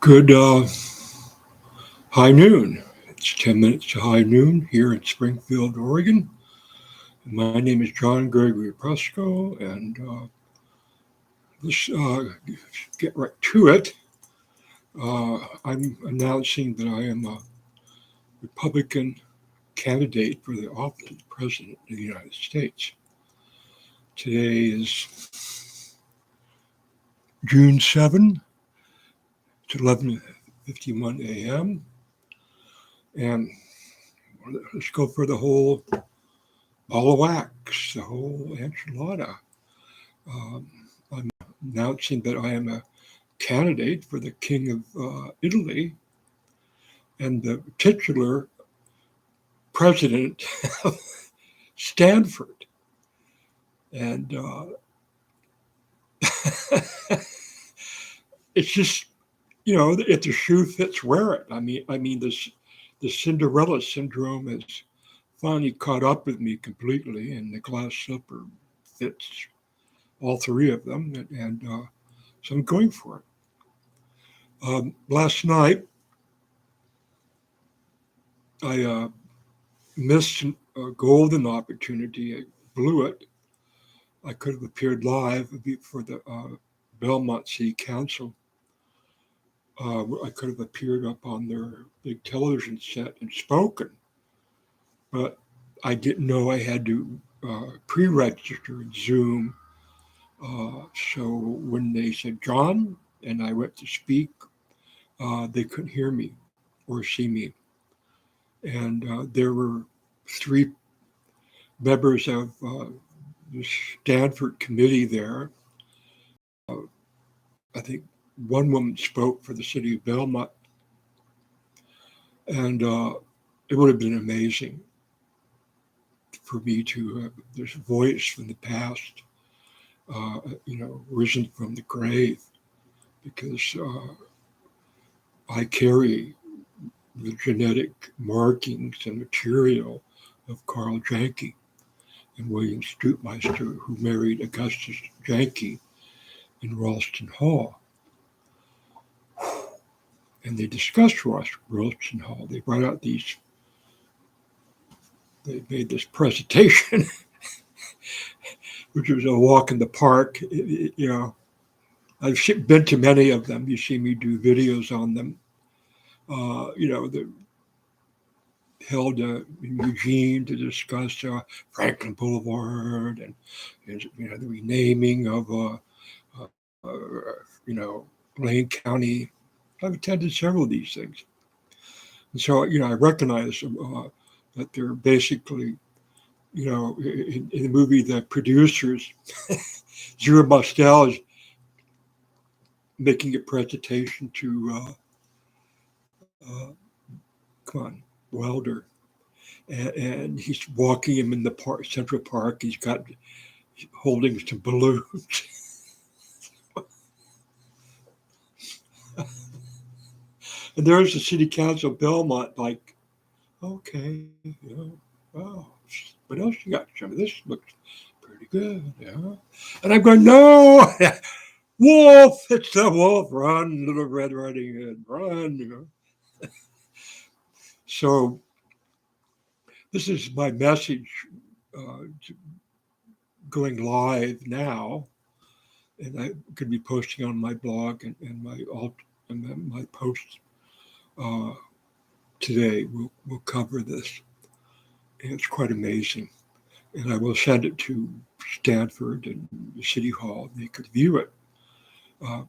Good high noon. It's 10 minutes to high noon here in Springfield, Oregon. My name is John Gregory Presco, and let's get right to it. I'm announcing that I am a Republican candidate for the office of President of the United States. Today is June 7, it's 11:51 a.m., and let's go for the whole ball of wax, the whole enchilada. I'm announcing that I am a candidate for the King of Italy and the titular president of Stanford. And it's just, if the shoe fits, wear it. I mean, the Cinderella syndrome has finally caught up with me completely, and the glass slipper fits all three of them, and so I'm going for it. Last night, I missed a golden opportunity. I blew it. I could have appeared live for the Belmont City Council. I could have appeared up on their big television set and spoken, but I didn't know I had to pre-register in Zoom. So when they said John and I went to speak, they couldn't hear me or see me. And there were three members of the Stanford committee there. I think one woman spoke for the city of Belmont, and it would have been amazing for me to have this voice from the past, risen from the grave, because I carry the genetic markings and material of Carl Janke and William Stutmeister, who married Augustus Janke in Ralston Hall. And they discussed Ralston Hall. They brought out they made this presentation, which was a walk in the park. I've been to many of them. You see me do videos on them. The held in Eugene to discuss Franklin Boulevard and the renaming of Lane County. I've attended several of these things, and so I recognize that they're basically in the movie the producers Zero Mostel is making a presentation to Wilder, and he's walking him in the park, Central Park. He's holding some balloons. And there's the city council of Belmont, like, okay, wow, what else you got? Some of this looks pretty good, yeah. And I'm going, no, wolf, it's the wolf, run, little Red Riding Hood, run, So this is my message going live now, and I could be posting on my blog and my posts today. We'll cover this, and it's quite amazing. And I will send it to Stanford and the City Hall. They could view it. I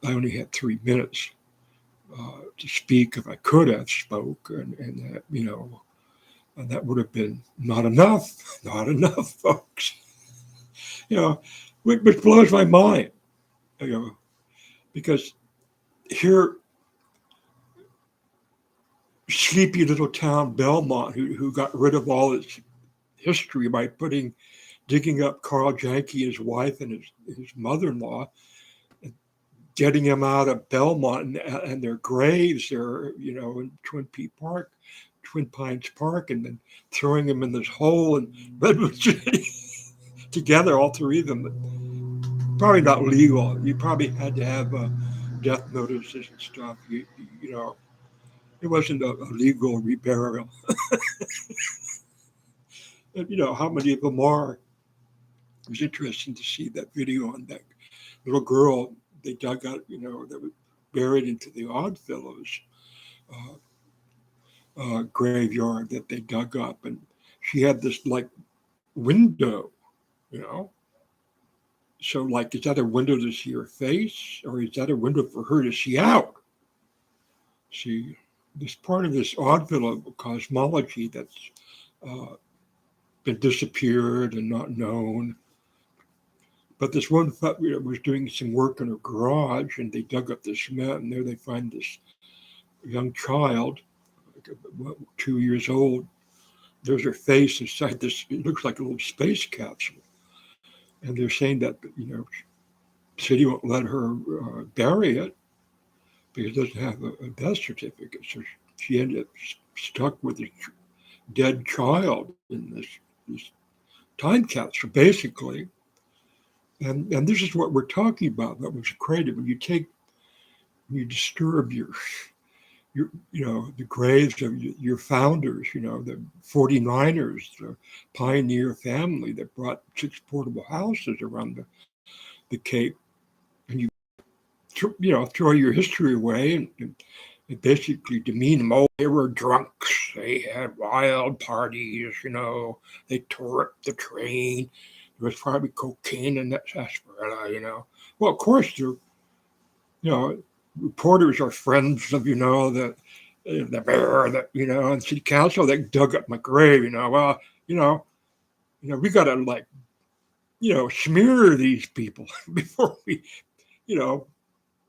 only had 3 minutes to speak if I could have spoke, and that, and that would have been not enough, folks. Which blows my mind, because here, sleepy little town Belmont, who got rid of all its history by digging up Carl Janke, his wife, and his mother-in-law, and getting them out of Belmont and their graves there, in Twin Pines Park, and then throwing them in this hole in Redwood City together, all three of them. Probably not legal. You probably had to have death notices and stuff. You know, it wasn't a legal reburial. And, you know, how many of them are? It was interesting to see that video on that little girl they dug out, you know, that was buried into the Oddfellows uh, graveyard that they dug up. And she had this like window, you know. So, like, is that a window to see her face, or is that a window for her to see out? See, this part of this Oddfellow cosmology that's uh, been disappeared and not known. But this one was doing some work in her garage, and they dug up the cement, and there they find this young child, like 2 years old. There's her face inside this. It looks like a little space capsule, and they're saying that, you know, the city won't let her bury it because it doesn't have a death certificate. So she ended up stuck with a dead child in this time capsule, basically. And this is what we're talking about. That was created when you disturb your you know, the graves of your founders, you know, the 49ers, the pioneer family that brought 6 portable houses around the Cape, and you know, throw your history away and basically demean them. Oh, they were drunks. They had wild parties. You know, they tore up the train. There was probably cocaine in that sarsaparilla. You know, well, of course, you know, reporters are friends of, you know, the mayor that, you know, and city council that dug up my grave. You know, well, we got to, like, you know, smear these people before we, you know.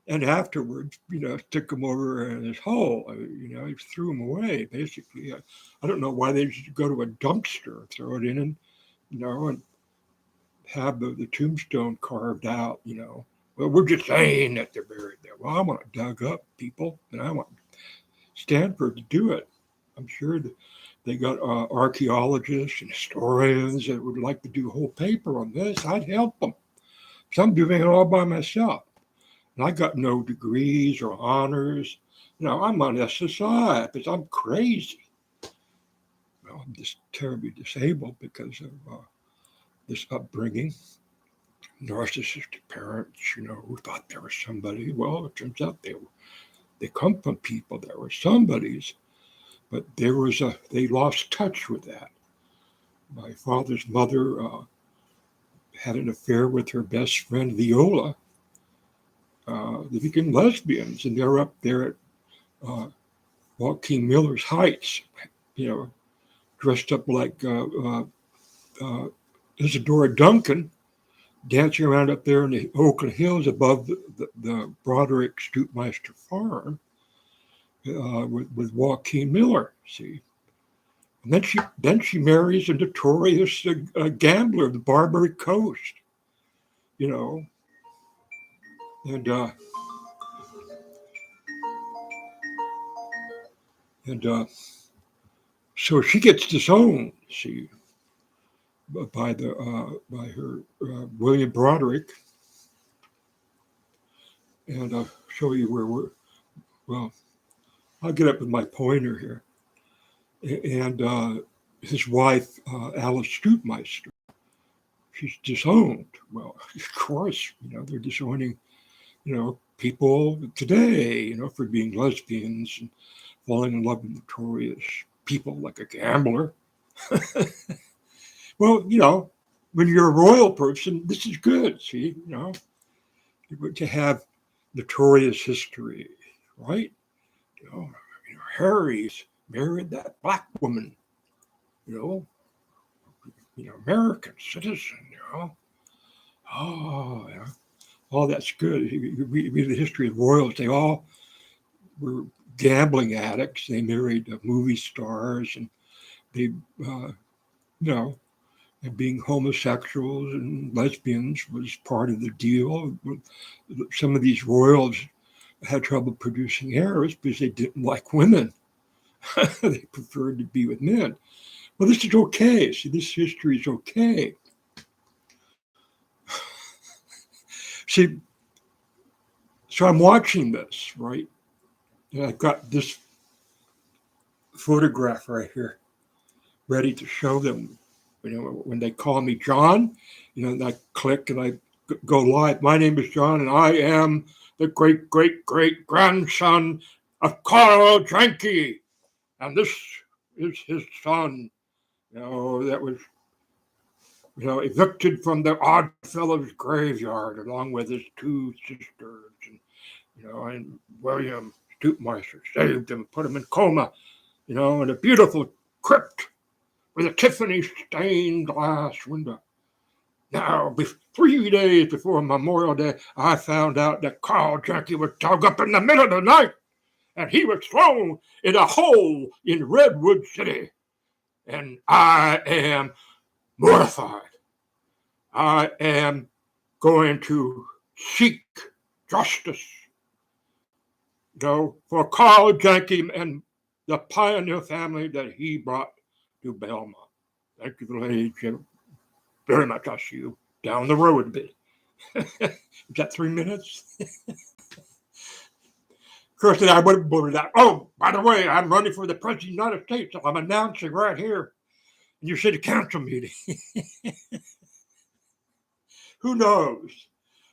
And afterwards, you know, took him over in his hole. You know, he threw him away, basically. I don't know why they just go to a dumpster, throw it in, and, you know, and have the tombstone carved out, you know. Well, we're just saying that they're buried there. Well, I want it dug up, people, and I want Stanford to do it. I'm sure that they got archaeologists and historians that would like to do a whole paper on this. I'd help them. So I'm doing it all by myself. And I got no degrees or honors. You know, I'm on SSI because I'm crazy. Well, I'm just terribly disabled because of this upbringing. Narcissistic parents, you know, who thought there was somebody. Well, it turns out they come from people that were somebody's, but they lost touch with that. My father's mother had an affair with her best friend Viola. They became lesbians, and they're up there at Joaquin Miller's Heights, you know, dressed up like Isadora Duncan, dancing around up there in the Oakland Hills above the Broderick Stutmeister farm with Joaquin Miller. See, and then she marries a notorious gambler of the Barbary Coast, you know, and so she gets disowned. See, by her William Broderick, and I'll show you where we're. Well, I'll get up with my pointer here, and his wife Alice Stutmeister. She's disowned. Well, of course, you know, they're disowning, you know, people today, you know, for being lesbians and falling in love with notorious people like a gambler. Well, you know, when you're a royal person, this is good. See, you know, to have notorious history, right? Harry's married that black woman, you know, American citizen, you know. Oh, yeah. All that's good. You read the history of royals, they all were gambling addicts. They married movie stars, and they, you know, and being homosexuals and lesbians was part of the deal. Some of these royals had trouble producing heirs because they didn't like women. They preferred to be with men. Well, this is okay. See, this history is okay. See, So I'm watching this, right? And I've got this photograph right here ready to show them. When they call me John, and I click and I go live. My name is John, and I am the great, great, great grandson of Carl Janke. And this is his son, that was, evicted from the Oddfellows graveyard along with his two sisters. And William Stoopmeister saved him, put him in coma, in a beautiful crypt with a Tiffany stained glass window. Now, 3 days before Memorial Day, I found out that Carl Janke was dug up in the middle of the night, and he was thrown in a hole in Redwood City. And I am mortified. I am going to seek justice, for Carl Janke and the pioneer family that he brought to Belmont. Thank you, ladies, very much. I'll see you down the road a bit. Is that 3 minutes? Kirsten, I would have voted that. Oh, by the way, I'm running for the President of the United States. So I'm announcing right here in your city council meeting. Who knows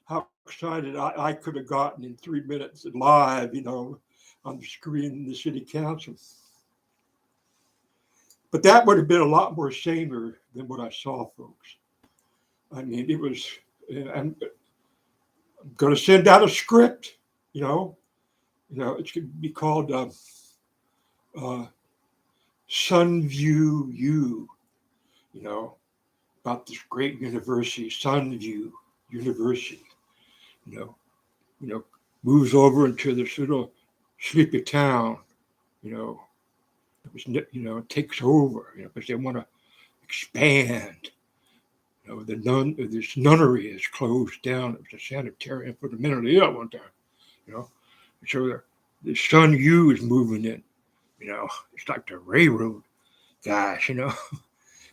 how excited I could have gotten in 3 minutes live, on the screen in the city council. But that would have been a lot more saner than what I saw, folks. I mean, it was, I'm going to send out a script, it's going to be called Sunview U, about this great university, Sunview University, moves over into this little sleepy town, it takes over, because they want to expand. This nunnery is closed down. It was a sanitarium for the mentally ill one time, So the Sun U is moving in, it's like the railroad guys,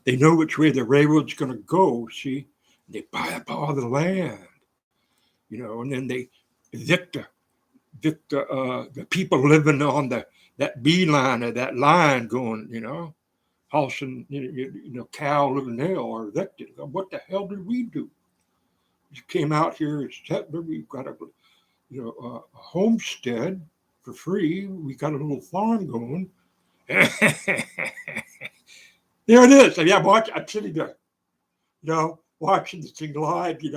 They know which way the railroad's going to go, see? They buy up all the land, and then they evict the people living on that beeline or that line going, horse and cow, little nail are evicted. What the hell did we do? We came out here as settler. We've got a homestead for free. We got a little farm going. There it is. I'm sitting there, watching this thing live. They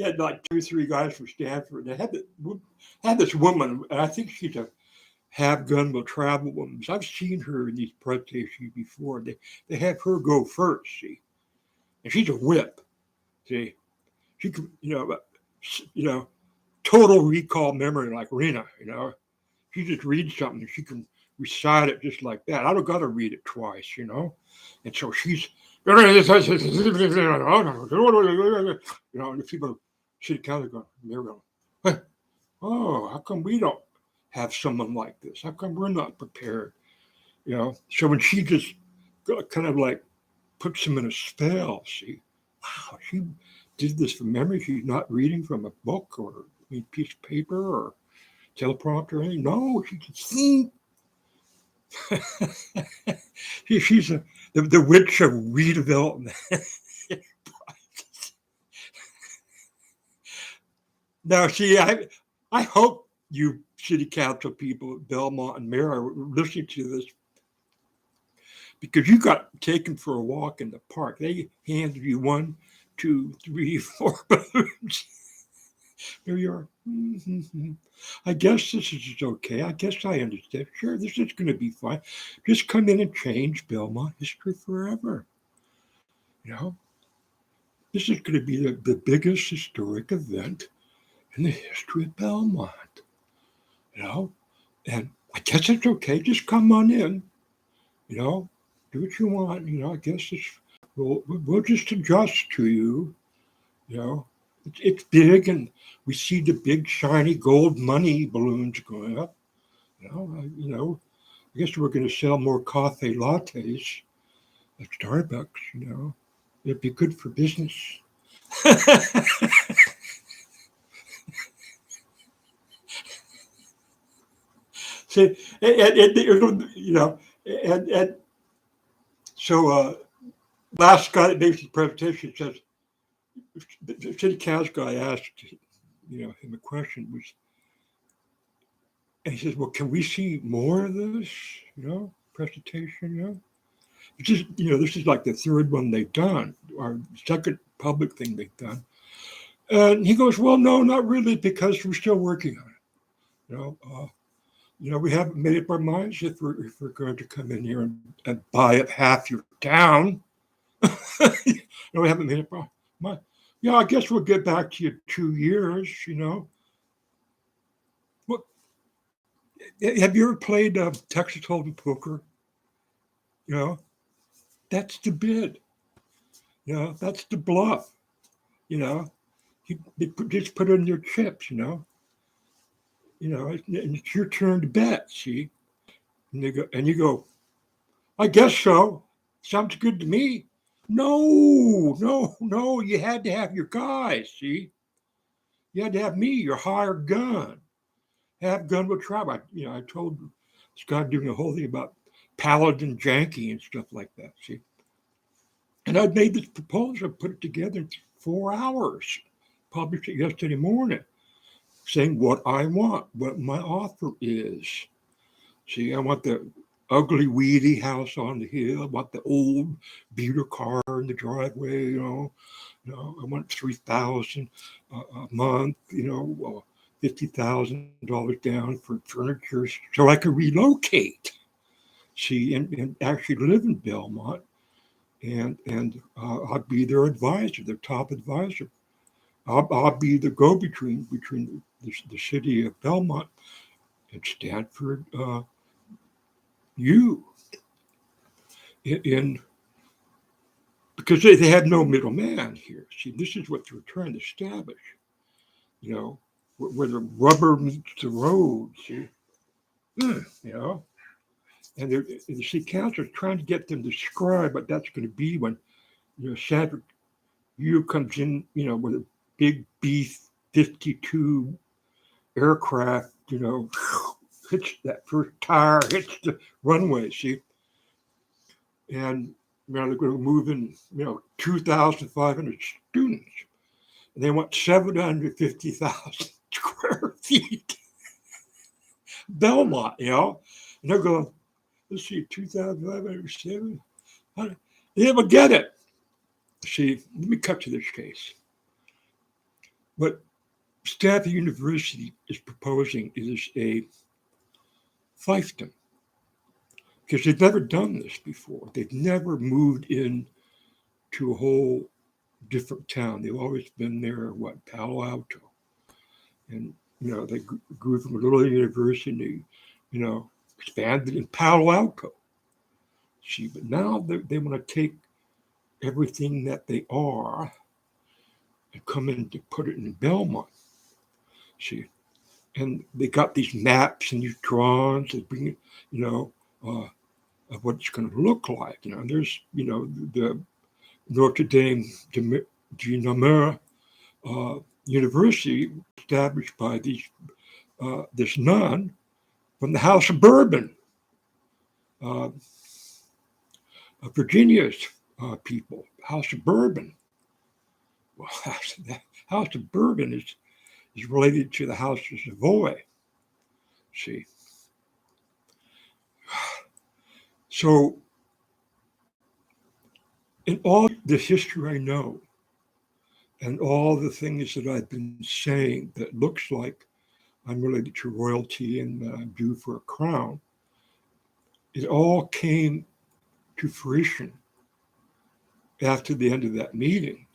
had like 2 or 3 guys from Stanford. They had this woman, and I think she's a have-gun will travel woman. I've seen her in these presentations before. They have her go first, see, and she's a whip, see. She can, total recall memory like Rena, She just reads something and she can recite it just like that. I don't got to read it twice, And so she's, and the people city council going, they're going, hey, how come we don't have someone like this? How come we're not prepared? So when she just kind of like puts them in a spell, see, wow, she did this from memory. She's not reading from a book or a piece of paper or teleprompter or anything. No, she can see. She's the witch of redevelopment. Now, see, I hope you city council people at Belmont and Mayor are listening to this, because you got taken for a walk in the park. They handed you 1, 2, 3, 4 balloons. There you are. Mm-hmm. I guess this is okay. I guess I understand. Sure, this is going to be fine. Just come in and change Belmont history forever. This is going to be the biggest historic event in the history of Belmont. And I guess it's okay. Just come on in. Do what you want. I guess we'll just adjust to you. It's big, and we see the big shiny gold money balloons going up. I guess we're going to sell more coffee lattes at Starbucks. It'd be good for business. See, and so last guy that makes the presentation says, the city council guy asked, him a question, which, and he says, well, can we see more of this, presentation, It's just, this is like the third one they've done, or second public thing they've done. And he goes, well, no, not really, because we're still working on it. We haven't made up our minds if we're going to come in here and buy up half your town. We haven't made up our mind. Yeah, I guess we'll get back to you 2 years, What, have you ever played Texas Hold'em poker? That's the bid. That's the bluff. You just put in your chips, and it's your turn to bet, see? And you go, I guess so. Sounds good to me. No, no, no. You had to have your guys, see? You had to have me, your hired gun. Have gun with tribe. I told Scott doing a whole thing about paladin janky and stuff like that, see? And I'd made this proposal, put it together in 4 hours, published it yesterday morning, saying what I want, what my offer is. See, I want the ugly, weedy house on the hill. I want the old beater car in the driveway. I want $3,000 a month. $50,000 down for furniture, so I could relocate. See, and actually live in Belmont, and I'll be their advisor, their top advisor. I'll be the go-between between the city of Belmont and Stanford. Because they had no middleman here. See, this is what they're trying to establish. Where the rubber meets the road. See, and the city council is trying to get them to describe what that's going to be when Stanford comes in, with a big B-52 aircraft, hits that first tire, hits the runway, see? And, they're going to move in, 2,500 students. And they want 750,000 square feet. Belmont, And they're going, let's see, 2,507. They will get it. See, let me cut to this case. What Stanford University is proposing is a fiefdom, because they've never done this before. They've never moved in to a whole different town. They've always been there, Palo Alto. And, they grew from a little university, expanded in Palo Alto. See, but now they want to take everything that they are and come in to put it in Belmont. See, and they got these maps and these drawings that bring it, of what it's going to look like. There's, the Notre Dame de Namur University, established by this nun from the House of Bourbon, Virginia's people, House of Bourbon. Well, the House of Bourbon is related to the House of Savoy. See, so in all the history I know, and all the things that I've been saying that looks like I'm related to royalty and that I'm due for a crown, it all came to fruition after the end of that meeting,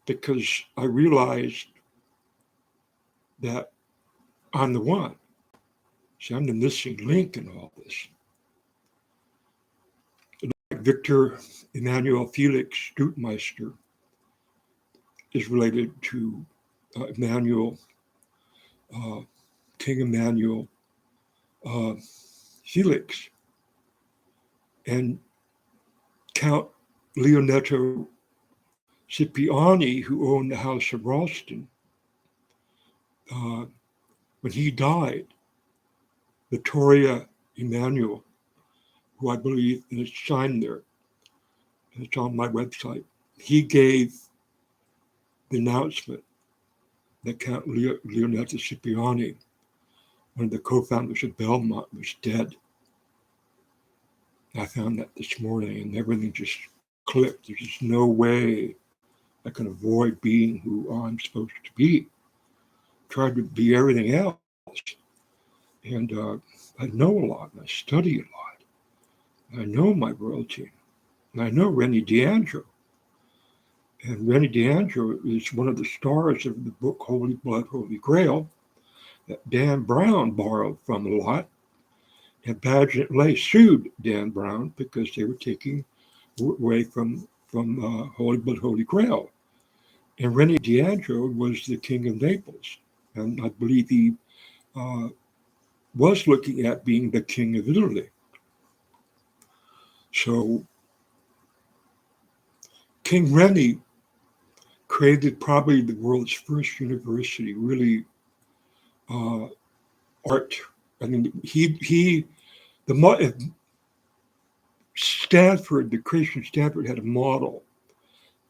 because I realized that I'm the one. See, I'm the missing link in all this. Like Victor Emmanuel Felix Stutmeister is related to King Emmanuel Felix, and Count Leonetto Cipriani, who owned the House of Ralston, when he died, Vittoria Emanuel, who I believe, and it's signed there, and it's on my website, he gave the announcement that Count Leonetta Scipione, one of the co-founders of Belmont, was dead. I found that this morning, and everything just clicked. There's just no way I can avoid being who I'm supposed to be. Tried to be everything else. And I know a lot, and I study a lot. And I know my royalty. And I know Rennie DeAndre. And Rennie DeAndre is one of the stars of the book Holy Blood, Holy Grail that Dan Brown borrowed from a lot. And Pageant Lay sued Dan Brown because they were taking away from Holy Blood, Holy Grail. And Rennie DeAndre was the king of Naples. And I believe he was looking at being the king of Italy. So King Rennie created probably the world's first university, really art. I mean, Stanford, the Christian Stanford had a model.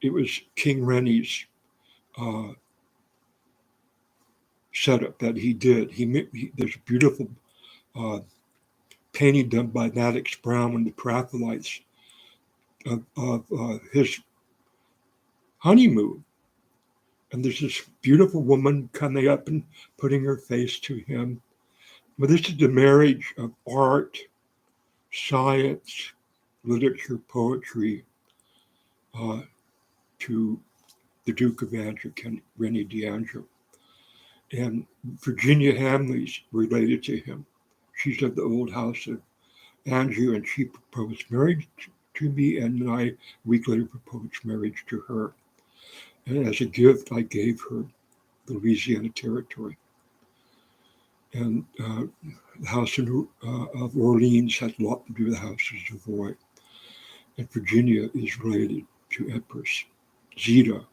It was King Rennie's setup that he did. There's a beautiful painting done by Maddox Brown and the Paratholites of his honeymoon. And there's this beautiful woman coming up and putting her face to him. But this is the marriage of art, science, literature, poetry, to the Duke of Anjou, Rennie DeAndre. And Virginia Hamley's related to him. She's of the old house of Anjou, and she proposed marriage to me, and I, a week later, proposed marriage to her. And as a gift, I gave her the Louisiana Territory. And the House of Orleans has a lot to do with the House of Savoy. And Virginia is related to Empress Zita,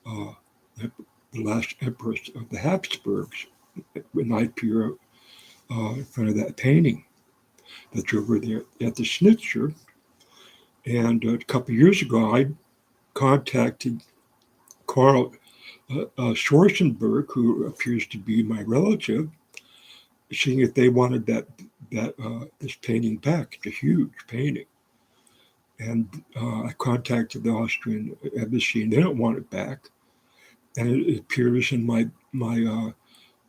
the last empress of the Habsburgs, when I appear in front of that painting that's over there at the Schnitzer. And a couple of years ago, I contacted Carl Schwarzenberg, who appears to be my relative, seeing if they wanted this painting back. It's a huge painting. And I contacted the Austrian embassy, and they don't want it back. And it appears in my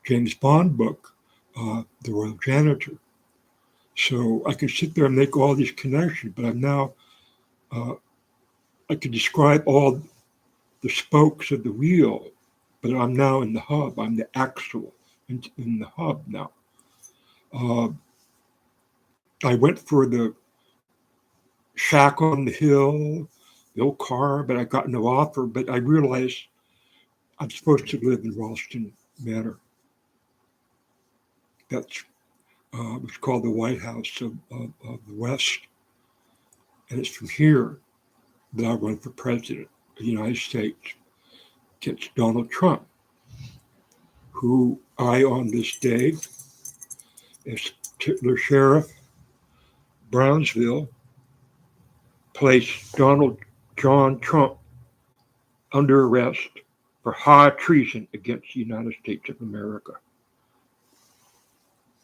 James Bond book, The Royal Janitor. So I can sit there and make all these connections, but I'm now, I can describe all the spokes of the wheel, but I'm now in the hub. I'm the axle in the hub now. I went for the shack on the hill, the old car, but I got no offer. But I realized I'm supposed to live in Ralston Manor. That's what's called the White House of the West. And it's from here that I run for president of the United States against Donald Trump, who I, on this day, as titular sheriff, Brownsville, placed Donald John Trump under arrest for high treason against the United States of America.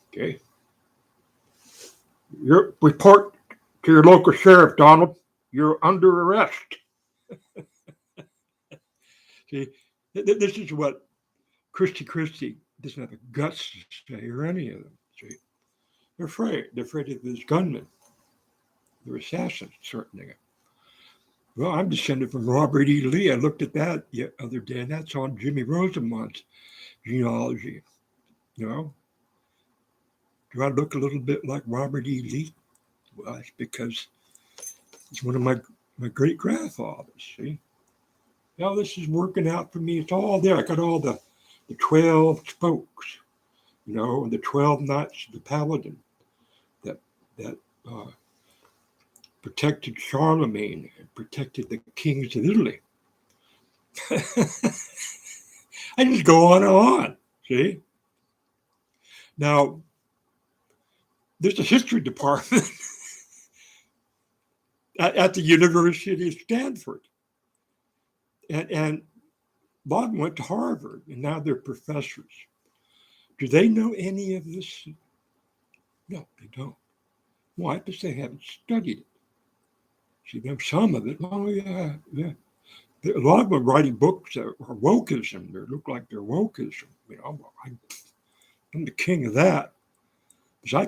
Okay. Your report to your local sheriff, Donald. You're under arrest. See, this is what Christie doesn't have the guts to say, or any of them. See, they're afraid. They're afraid of his gunmen. They're assassins, certainly. Well, I'm descended from Robert E. Lee. I looked at that the other day, and that's on Jimmy Rosenmont's genealogy. You know, do I look a little bit like Robert E. Lee? Well, it's because he's one of my great grandfathers. See, now this is working out for me. It's all there. I got all the 12 spokes, you know, and the 12 knights of the paladin that protected Charlemagne and protected the kings of Italy. I just go on and on, see? Now, there's a history department at the University of Stanford. And a lot of them went to Harvard, and now they're professors. Do they know any of this? No, they don't. Why? Because they haven't studied it. See, them some of it. Oh yeah, yeah. A lot of them are writing books that are wokeism. They look like they're wokeism. I'm the king of that. As I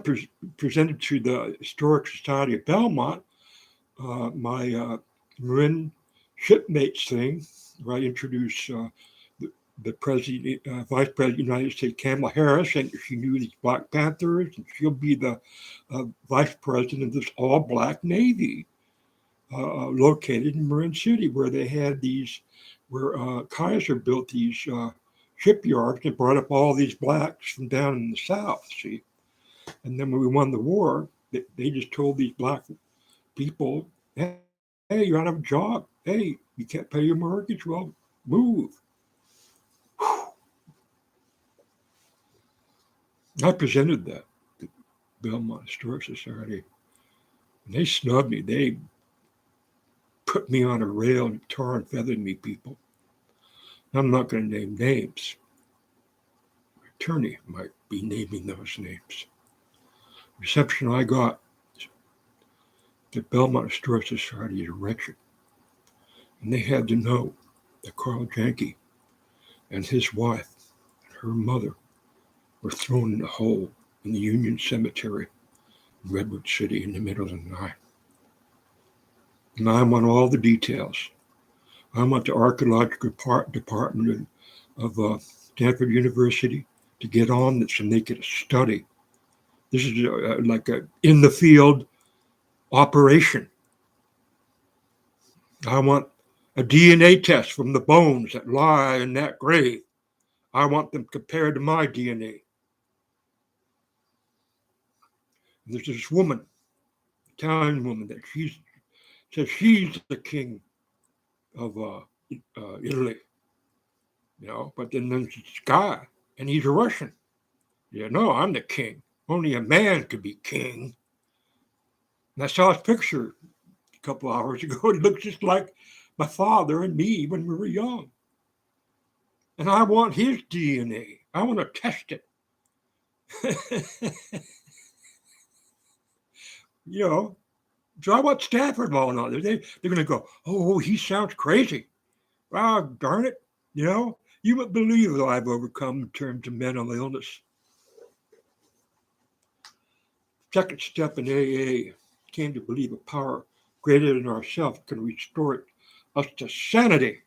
presented to the Historic Society of Belmont, my Marin shipmates thing, where I introduced the president, vice president of the United States, Kamala Harris, and she knew these Black Panthers, and she'll be the vice president of this all-black Navy located in Marin City, where they had these, where Kaiser built these shipyards and brought up all these blacks from down in the South, see? And then when we won the war, they just told these black people, hey, you're out of a job. Hey, you can't pay your mortgage. Well, move. I presented that to Belmont Historic Society, and they snubbed me. They put me on a rail and tar and feathered me, people. I'm not going to name names. My attorney might be naming those names. The reception I got, the Belmont Historic Society is wretched. And they had to know that Carl Janke and his wife and her mother were thrown in a hole in the Union Cemetery in Redwood City in the middle of the night. And I want all the details. I want the archaeological department of Stanford University to get on this and make it a study. This is like a in the field operation. I want a DNA test from the bones that lie in that grave. I want them compared to my DNA. And there's this woman, Italian woman, that says she's the king of Italy, but then there's this guy, and he's a Russian. Yeah, no, I'm the king. Only a man could be king. And I saw his picture a couple hours ago. It looks just like my father and me when we were young. And I want his DNA. I want to test it. So I want Stanford law on it. They're going to go, oh, he sounds crazy. Wow, darn it. You wouldn't believe what I've overcome in terms of mental illness. Second step in AA came to believe a power greater than ourselves can restore us to sanity.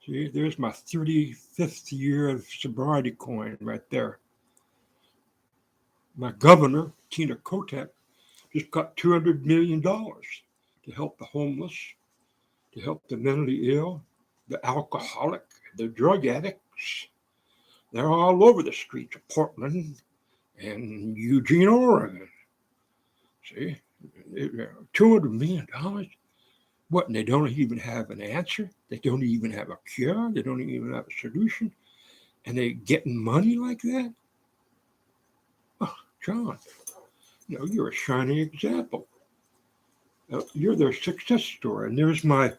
See, there's my 35th year of sobriety coin right there. My governor, Tina Kotek, just got $200 million to help the homeless, to help the mentally ill, the alcoholic, the drug addicts. They're all over the streets of Portland and Eugene, Oregon. See, $200 million. What, and they don't even have an answer? They don't even have a cure? They don't even have a solution? And they're getting money like that? Oh, John, you're a shining example. You're their success story. And there's my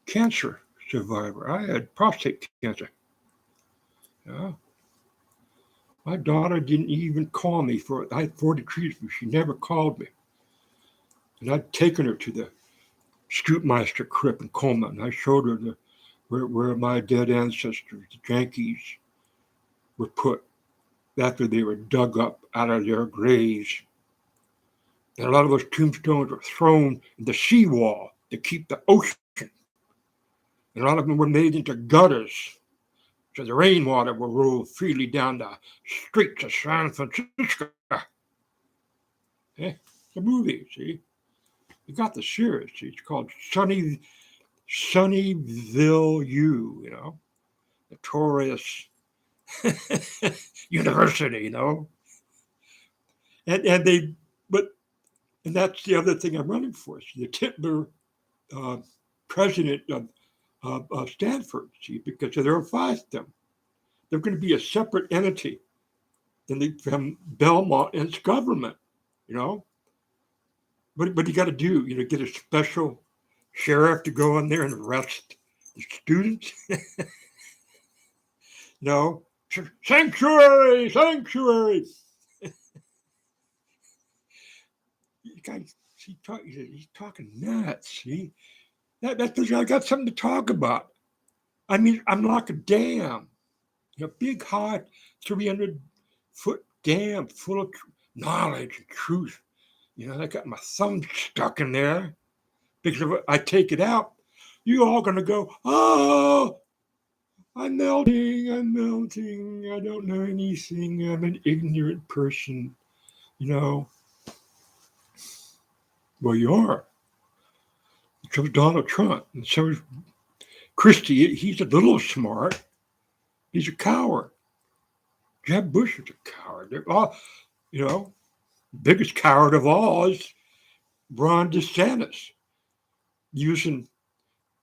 cancer survivor. I had prostate cancer. My daughter didn't even call me I had 40 treatments. She never called me. And I'd taken her to the Scoopmeister crypt in Coleman. And I showed her where my dead ancestors, the Yankees, were put after they were dug up out of their graves. And a lot of those tombstones were thrown in the seawall to keep the ocean. And a lot of them were made into gutters, so the rainwater will roll freely down the streets of San Francisco. It's a movie, see? You got the series, see? It's called Sunnyville U, notorious university, And that's the other thing I'm running for. So the Titler president of Stanford, see, because there are 5 of them. They're going to be a separate entity from Belmont and its government, you know. What you got to do, get a special sheriff to go in there and arrest the students, no, sanctuary, sanctuary. You guys, he's talking nuts. See, that's because I got something to talk about. I mean, I'm like a dam, big, hot, 300-foot dam full of knowledge and truth. I got my thumb stuck in there because if I take it out, you all gonna go, oh, I'm melting, I don't know anything, I'm an ignorant person, you know. Well, you are. So is Donald Trump, and so is Christie. He's a little smart. He's a coward. Jeb Bush is a coward. They're all, biggest coward of all is Ron DeSantis, using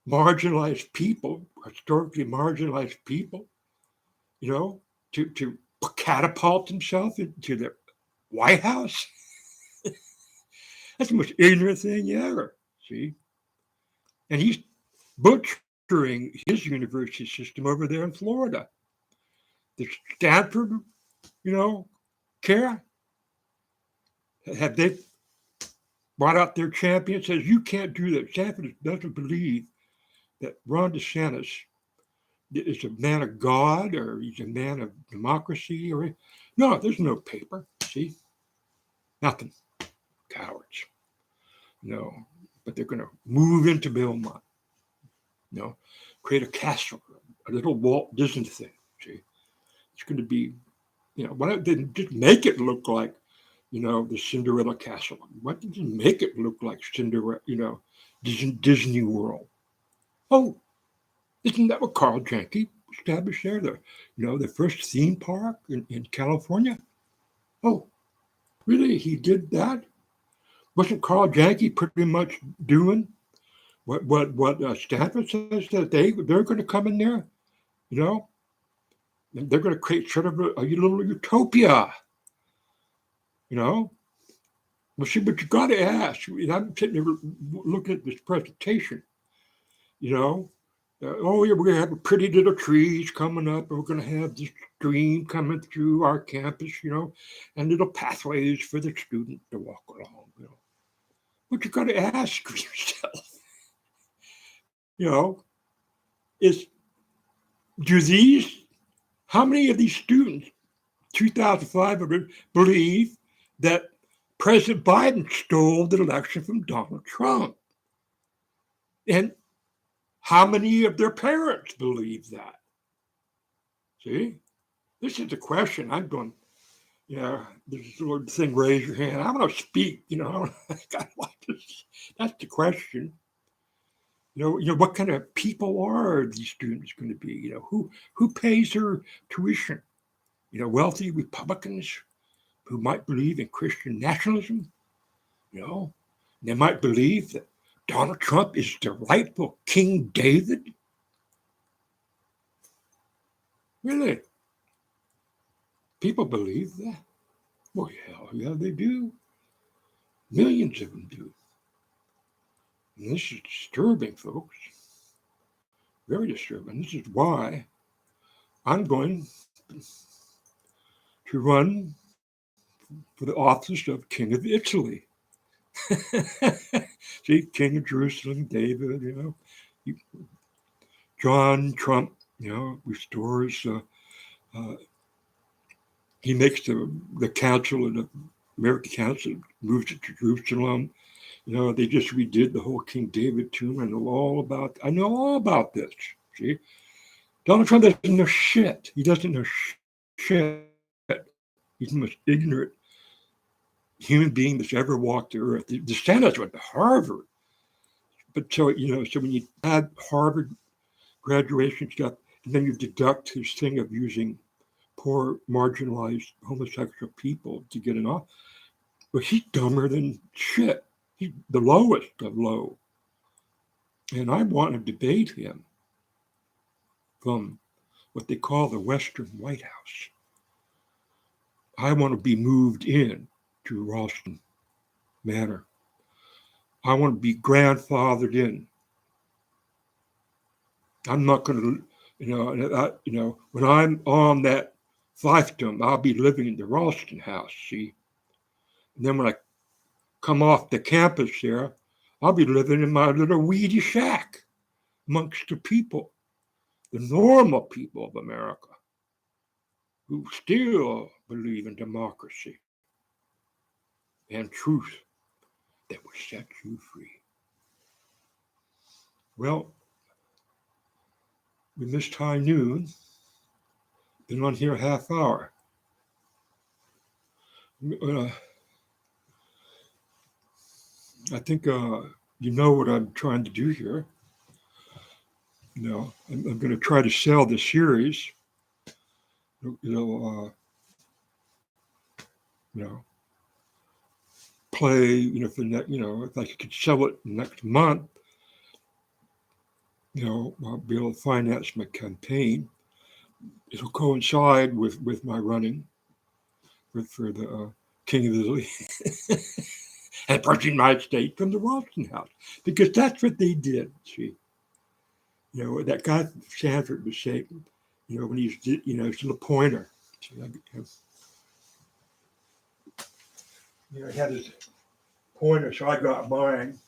marginalized people, historically marginalized people, to catapult himself into the White House. That's the most ignorant thing ever, see? And he's butchering his university system over there in Florida. The Stanford, care, have they brought out their champion, says you can't do that. Stanford doesn't believe that Ron DeSantis is a man of God or he's a man of democracy or no, there's no paper. See, nothing. Cowards. No, but they're going to move into Belmont. Create a castle, a little Walt Disney thing. See, it's going to be, why don't they just make it look like, the Cinderella Castle? Why don't you make it look like Cinderella, Disney World? Oh, isn't that what Carl Janke established there? The first theme park in California? Oh, really? He did that? Wasn't Carl Janke pretty much doing what Stanford says that they're going to come in there, and they're going to create sort of a little utopia, Well, see, but you got to ask. I'm sitting there looking at this presentation, oh, yeah, we're going to have pretty little trees coming up, and we're going to have this stream coming through our campus, and little pathways for the students to walk along, But you got to ask yourself, is how many of these students, 2,500, believe that President Biden stole the election from Donald Trump? And how many of their parents believe that? See, this is the question. I'm going, there's this little thing, raise your hand. I want to speak, That's the question. What kind of people are these students going to be? Who pays their tuition? Wealthy Republicans who might believe in Christian nationalism. They might believe that Donald Trump is the rightful King David. Really? People believe that? Well, hell yeah, they do. Millions of them do. And this is disturbing, folks. Very disturbing. This is why I'm going to run for the office of King of Italy. See, King of Jerusalem, David, John Trump, restores, he makes the council and the American Council, moves it to Jerusalem. They just redid the whole King David tomb. I know all about this. See, Donald Trump doesn't know shit. He doesn't know shit. He's the most ignorant human being that's ever walked the earth. The Senate went to Harvard. But so when you add Harvard graduation stuff, and then you deduct his thing of using poor, marginalized homosexual people to get an office, but he's dumber than shit. He's the lowest of low. And I want to debate him from what they call the Western White House. I want to be moved in to Ralston Manor. I want to be grandfathered in. I'm not going to, when I'm on that fiefdom, I'll be living in the Ralston house, see? And then when I come off the campus there, I'll be living in my little weedy shack amongst the people, the normal people of America, who still believe in democracy and truth that will set you free. Well, we missed high noon. Been on here a half hour. I think you know what I'm trying to do here. I'm going to try to sell the series. You know, you know, play. For if I could sell it next month, I'll be able to finance my campaign. It'll coincide with my running for the King of Italy and President of the United States from the Ralston House, because that's what they did. See, that guy from Stanford was saying, when he's his little pointer. See, he had his pointer, so I got mine.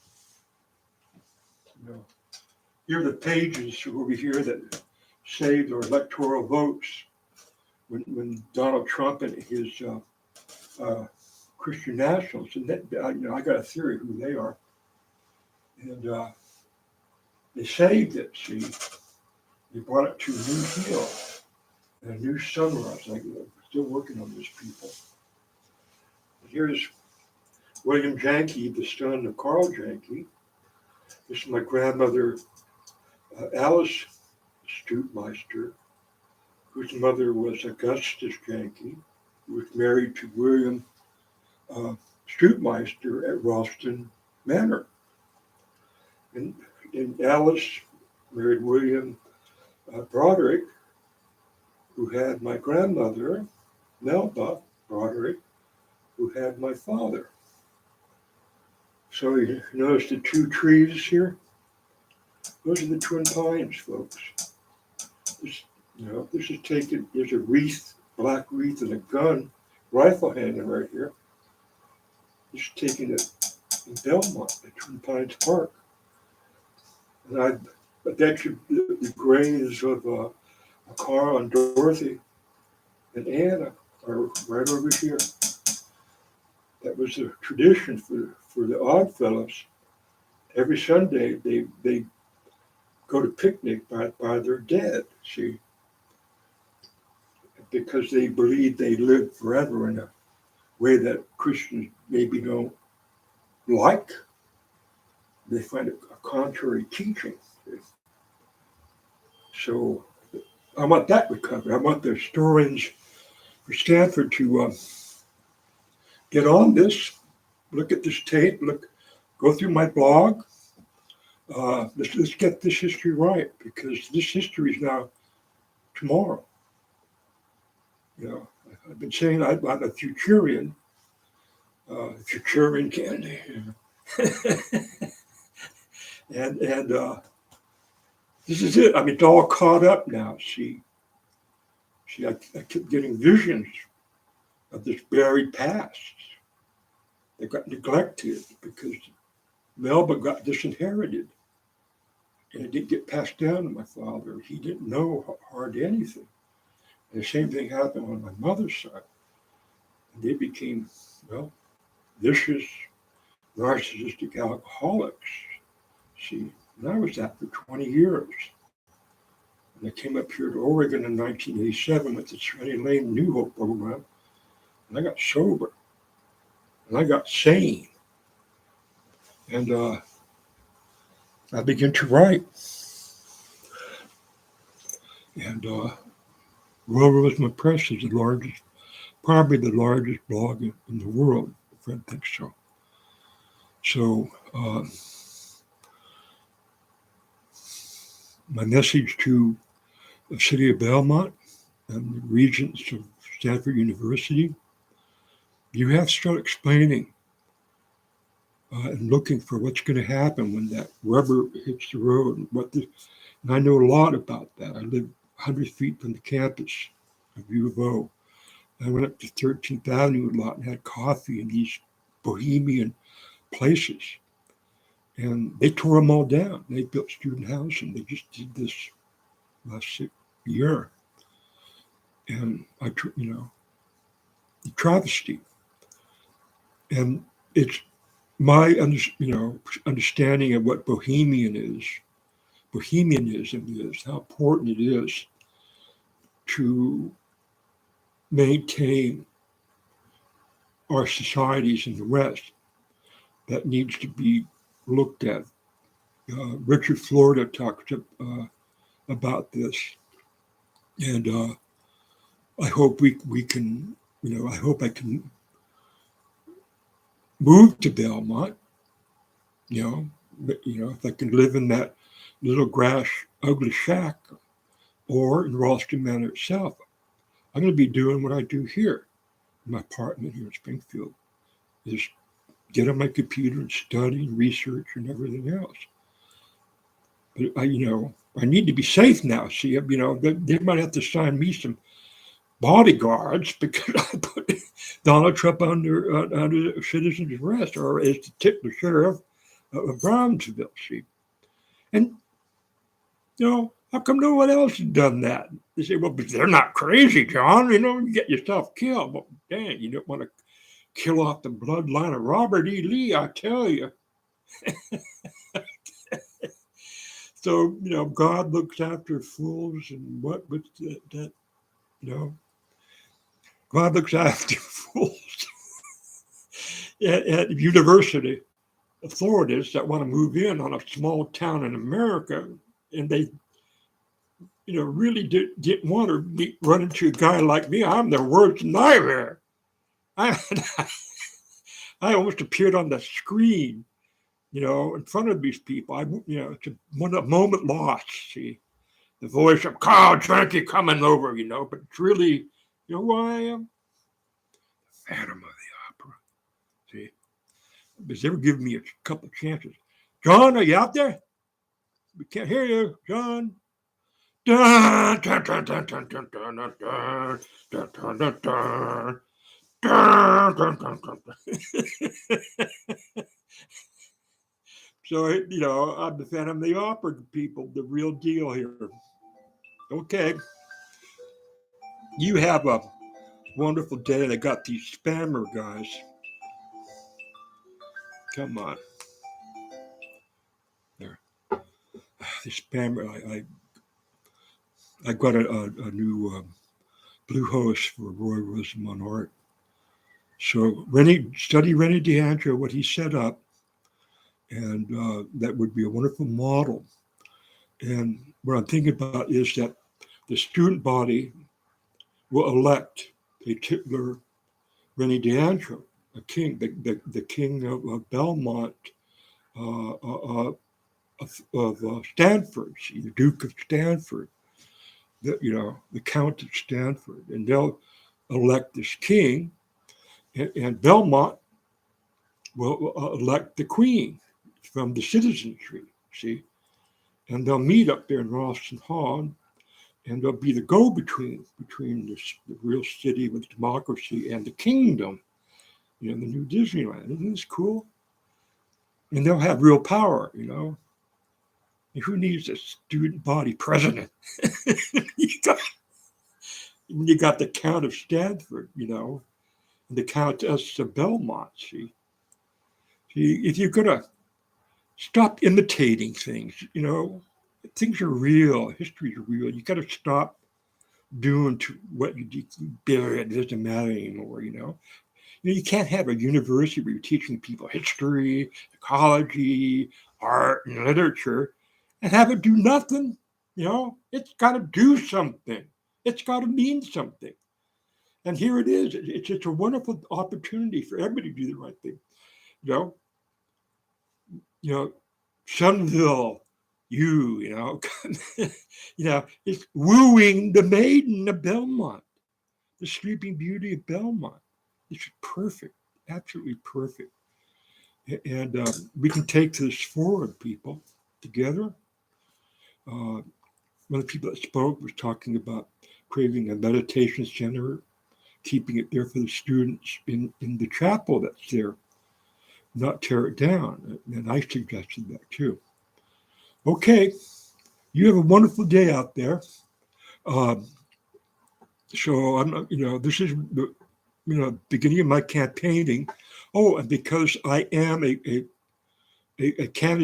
Here are the pages over here that saved our electoral votes when Donald Trump and his Christian nationals, and that I got a theory who they are, and they saved it. See, they brought it to a new hill and a new sunrise. I'm still working on these people. Here's William Janke, the son of Carl Janke. This is my grandmother, Alice Stutmeister, whose mother was Augustus Janke, who was married to William Stutmeister at Ralston Manor. And Alice married William Broderick, who had my grandmother, Melba Broderick, who had my father. So you notice the two trees here? Those are the Twin Pines, folks. This is taken, there's a wreath, black wreath and a gun, rifle handle right here. This is taken at in Belmont, at Twin Pines Park. And that's the graves of Carl and Dorothy and Anna are right over here. That was a tradition for the Oddfellows. Every Sunday they go to picnic by their dead, see, because they believe they live forever in a way that Christians maybe don't like. They find it a contrary teaching. So I want that recovered. I want the historians for Stanford to get on this, look at this tape, go through my blog. Let's get this history right, because this history is now tomorrow. I've been saying I'm a Futurian candy. and this is it. I mean, it's all caught up now. See, I kept getting visions of this buried past that got neglected because Melba got disinherited. And it didn't get passed down to my father. He didn't know hardly anything. And the same thing happened on my mother's side. And they became, vicious, narcissistic alcoholics. See, and I was that for 20 years. And I came up here to Oregon in 1987 with the Trinity Lane New Hope program. And I got sober. And I got sane. And I began to write. And Realism Press is probably the largest blog in the world, if Fred thinks so. So my message to the city of Belmont and the regents of Stanford University you have to start explaining and looking for what's going to happen when that rubber hits the road. And I know a lot about that. I live 100 feet from the campus of U of O. I went up to 13th Avenue a lot and had coffee in these bohemian places. And they tore them all down. They built student housing. They just did this last year. And the travesty. And it's my understanding of what bohemianism is, how important it is to maintain our societies in the West. That needs to be looked at. Richard Florida talks about this, and I hope we can. I hope I can move to Belmont. If I can live in that little grass ugly shack, or in Ralston Manor itself, I'm going to be doing what I do here, in my apartment here in Springfield, is get on my computer and study and research and everything else. But I need to be safe now. See, they might have to assign me some bodyguards because I put Donald Trump under citizen's arrest, or as the sheriff of Brownsville. See, and how come no one else has done that? They say, well, but they're not crazy, John. You get yourself killed. Well, dang, you don't want to kill off the bloodline of Robert E. Lee, I tell you. So, God looks after fools, and what's that, God looks after fools at University of Florida that want to move in on a small town in America, and they, really didn't want to run into a guy like me. I'm their worst nightmare. I almost appeared on the screen, in front of these people. It's a moment lost. See, the voice of Carl Janke coming over, but it's really, who I am? Phantom of the Opera. See, because they were giving me a couple of chances. John, are you out there? We can't hear you, John. Dun, dun, dun, dun, dun, dun, dun, dun, dun, dun, dun, dun, dun. Dun, dun, dun, dun. So, I'm the Phantom of the Opera people, the real deal here. Okay. You have a wonderful day. They got these spammer guys. Come on. There. The spammer. I got a new Bluehost for Roy Rosamond Art. So study Rennie DeAndre, what he set up, and that would be a wonderful model. And what I'm thinking about is that the student body will elect a titular Rennie DeAndre, a king, the king of Belmont, of Stanford, the Duke of Stanford, the Count of Stanford, and they'll elect this king, and Belmont will elect the queen from the citizenry, see? And they'll meet up there in Ralston Hall, and they'll be the go-between between the real city with democracy and the kingdom, the new Disneyland. Isn't this cool? And they'll have real power, And who needs a student body president? you got the Count of Stanford, and the Countess of Belmont, see? If you're going to stop imitating things, things are real, history is real. You got to stop doing what you bury. It doesn't matter anymore, You can't have a university where you're teaching people history, ecology, art, and literature, and have it do nothing. It's got to do something. It's got to mean something. And here it is. It's a wonderful opportunity for everybody to do the right thing. Sunville, it's wooing the maiden of Belmont, the sleeping beauty of Belmont. It's perfect, absolutely perfect. And we can take this forward, people, together. One of the people that spoke was talking about creating a meditation center, keeping it there for the students in the chapel that's there, not tear it down. And I suggested that too. Okay, you have a wonderful day out there. Um, so I'm not, this is the beginning of my campaigning. Oh, and because I am a candidate